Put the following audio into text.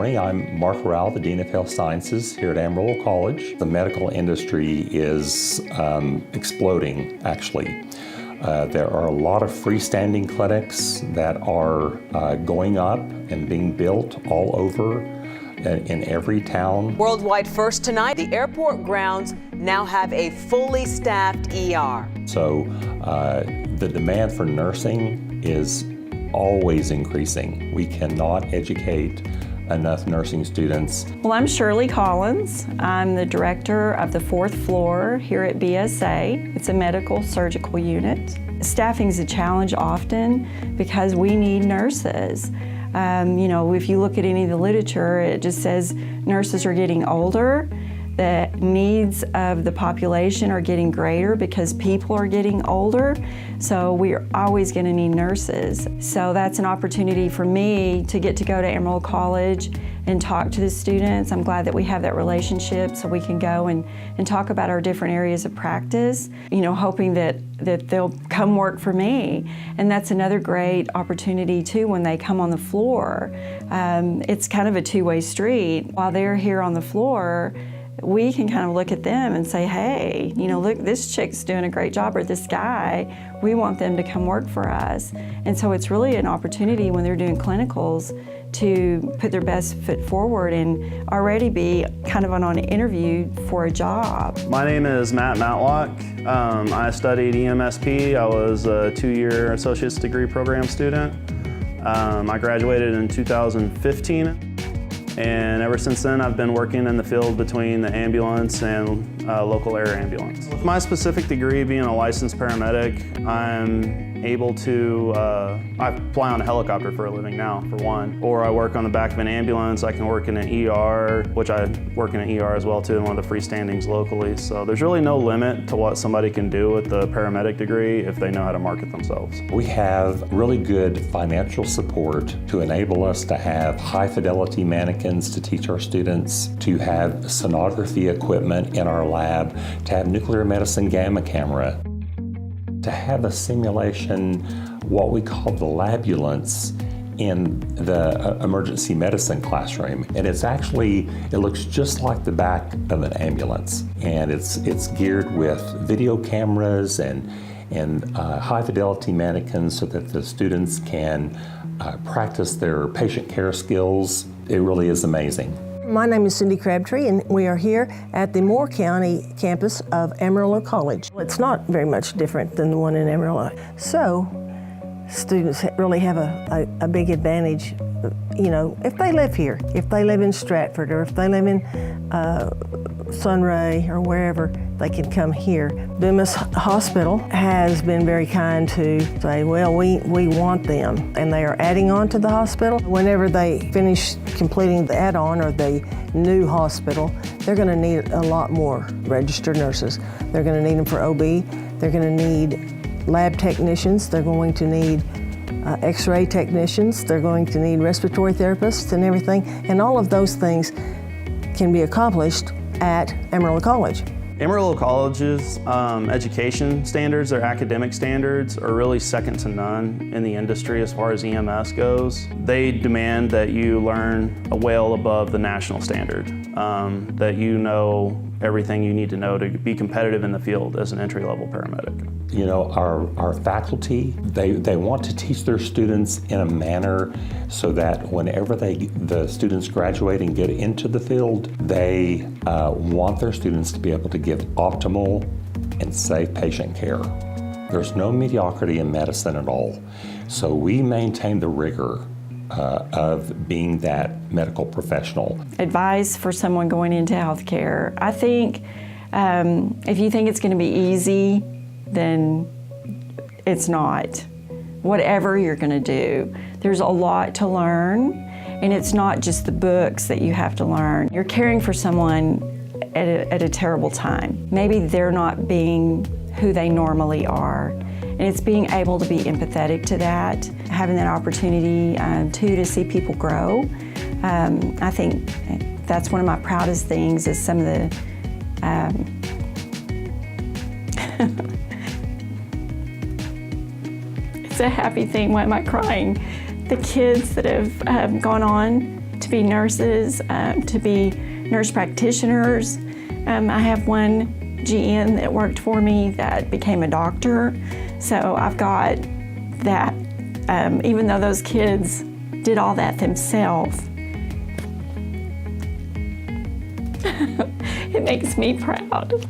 morning. I'm Mark Rowell, the Dean of Health Sciences here at Amarillo College. The medical industry is exploding, actually. There are a lot of freestanding clinics that are going up and being built all over in every town. Worldwide first tonight, the airport grounds now have a fully staffed ER. So the demand for nursing is always increasing. We cannot educate enough nursing students. Well, I'm Shirley Collins. I'm the director of the 4th floor here at BSA. It's a medical surgical unit. Staffing is a challenge often because we need nurses. If you look at any of the literature, it just says nurses are getting older. The needs of the population are getting greater because people are getting older, so we're always going to need nurses. So that's an opportunity for me to get to go to Amarillo College and talk to the students. I'm glad that we have that relationship so we can go and talk about our different areas of practice, hoping that they'll come work for me. And that's another great opportunity too when they come on the floor. It's kind of a two-way street. While they're here on the floor, we can kind of look at them and say, hey, look, this chick's doing a great job, or this guy, we want them to come work for us. And so it's really an opportunity when they're doing clinicals to put their best foot forward and already be kind of on an interview for a job. My name is Matt Matlock. I studied EMSP. I was a 2-year associate's degree program student. I graduated in 2015. And ever since then, I've been working in the field between the ambulance and local air ambulance. With my specific degree being a licensed paramedic, I'm able to, I fly on a helicopter for a living now, for one. Or I work on the back of an ambulance. I can work in an ER, which I work in an ER as well too, in one of the freestandings locally. So there's really no limit to what somebody can do with the paramedic degree if they know how to market themselves. We have really good financial support to enable us to have high fidelity mannequins to teach our students, to have sonography equipment in our lab, to have nuclear medicine gamma camera, to have a simulation, what we call the labulance, in the emergency medicine classroom. And it looks just like the back of an ambulance. And it's geared with video cameras and high fidelity mannequins so that the students can practice their patient care skills. It really is amazing. My name is Cindy Crabtree, and we are here at the Moore County campus of Amarillo College. It's not very much different than the one in Amarillo. So students really have a big advantage, if they live here, if they live in Stratford, or if they live in Sunray or wherever, they can come here. Dumas Hospital has been very kind to say, well, we want them, and they are adding on to the hospital. Whenever they finish completing the add-on or the new hospital, they're going to need a lot more registered nurses. They're going to need them for OB. They're going to need lab technicians. They're going to need x-ray technicians. They're going to need respiratory therapists and everything. And all of those things can be accomplished at Amarillo College. Amarillo College's education standards, their academic standards, are really second to none in the industry as far as EMS goes. They demand that you learn well above the national standard, that you know everything you need to know to be competitive in the field as an entry-level paramedic. Our faculty, they want to teach their students in a manner so that whenever the students graduate and get into the field, they want their students to be able to give optimal and safe patient care. There's no mediocrity in medicine at all. So we maintain the rigor of being that medical professional. Advice for someone going into healthcare. I think if you think it's going to be easy, then it's not. Whatever you're going to do, there's a lot to learn, and it's not just the books that you have to learn. You're caring for someone at a terrible time. Maybe they're not being who they normally are, and it's being able to be empathetic to that, having that opportunity to see people grow. I think that's one of my proudest things is some of the it's a happy thing. Why am I crying? The kids that have gone on to be nurses, to be nurse practitioners. I have one GN that worked for me that became a doctor. So I've got that, even though those kids did all that themselves, it makes me proud.